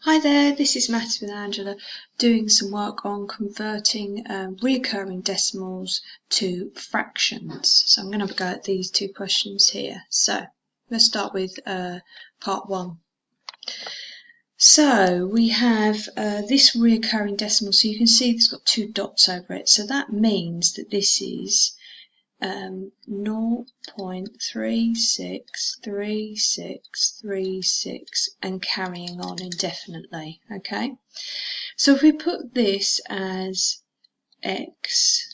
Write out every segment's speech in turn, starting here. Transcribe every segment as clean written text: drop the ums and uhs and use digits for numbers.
Hi there, this is Maths with Angela doing some work on converting recurring decimals to fractions. So I'm going to go at these two questions here. So let's start with part one. So we have this recurring decimal, so you can see it's got two dots over it. So that means that this is 0.363636 and carrying on indefinitely. Okay, so if we put this as x,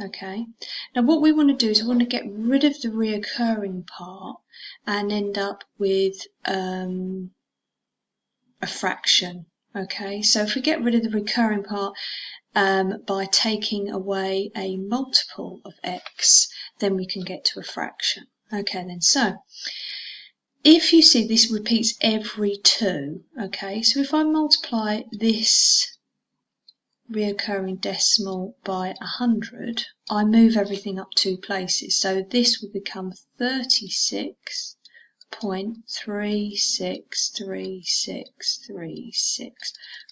okay, now what we want to do is we want to get rid of the reoccurring part and end up with a fraction. Okay, so if we get rid of the recurring part by taking away a multiple of x, then we can get to a fraction. Okay then, so if you see this repeats every 2, okay, so if I multiply this reoccurring decimal by 100, I move everything up 2 places, so this will become 36.363636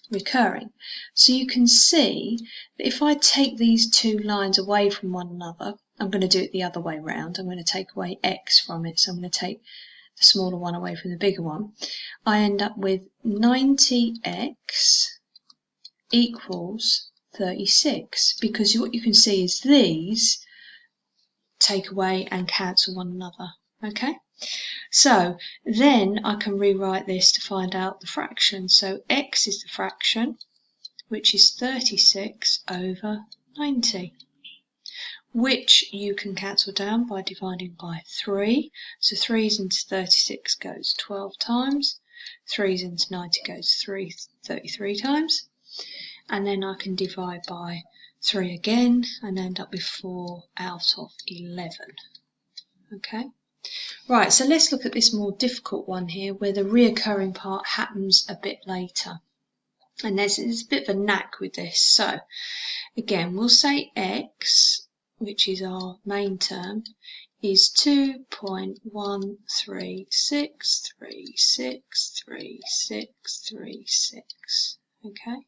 recurring. So you can see that if I take these two lines away from one another, I'm going to do it the other way around. I'm going to take away x from it, so I'm going to take the smaller one away from the bigger one. I end up with 90x equals 36, because what you can see is these take away and cancel one another. Okay, so then I can rewrite this to find out the fraction. So x is the fraction, which is 36 over 90, which you can cancel down by dividing by 3. So 3's into 36 goes 12 times, 3's into 90 goes 33 times, and then I can divide by 3 again and end up with 4 out of 11. Okay, right, so let's look at this more difficult one here where the reoccurring part happens a bit later. And there's a bit of a knack with this. So again, we'll say x, which is our main term, is 2.13636336. Okay,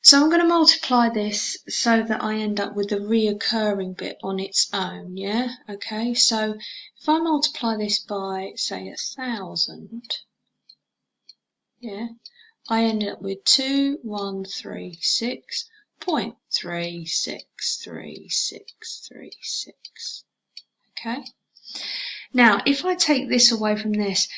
so I'm going to multiply this so that I end up with the reoccurring bit on its own. Yeah, okay, so if I multiply this by, say, 1,000, yeah, I end up with 2136.363636. Okay, now if I take this away from this,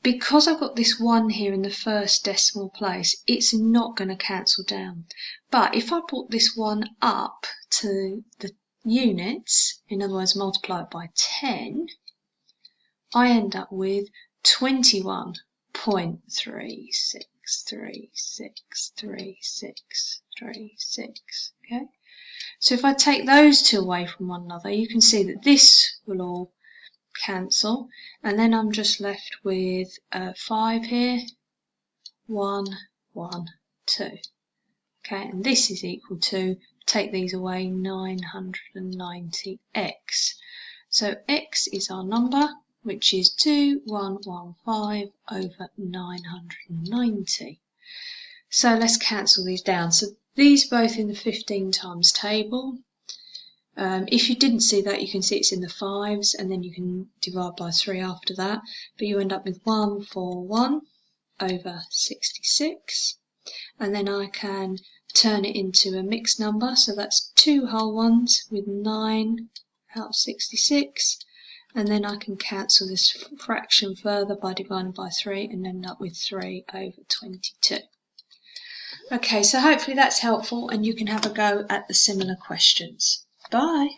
because I've got this 1 here in the first decimal place, it's not going to cancel down. But if I put this 1 up to the units, in other words multiply it by 10, I end up with 21.36363636. Okay, so if I take those two away from one another, you can see that this will all cancel, and then I'm just left with 5 here, 1, 1, 2. Okay, and this is equal to, take these away, 990x. So x is our number, which is 2115 over 990. So let's cancel these down. So these both in the 15 times table. If you didn't see that, you can see it's in the 5s, and then you can divide by 3 after that, but you end up with 141 over 66, and then I can turn it into a mixed number, so that's 2 whole ones with 9 out of 66, and then I can cancel this fraction further by dividing by 3 and end up with 3 over 22. Okay, so hopefully that's helpful and you can have a go at the similar questions. Bye.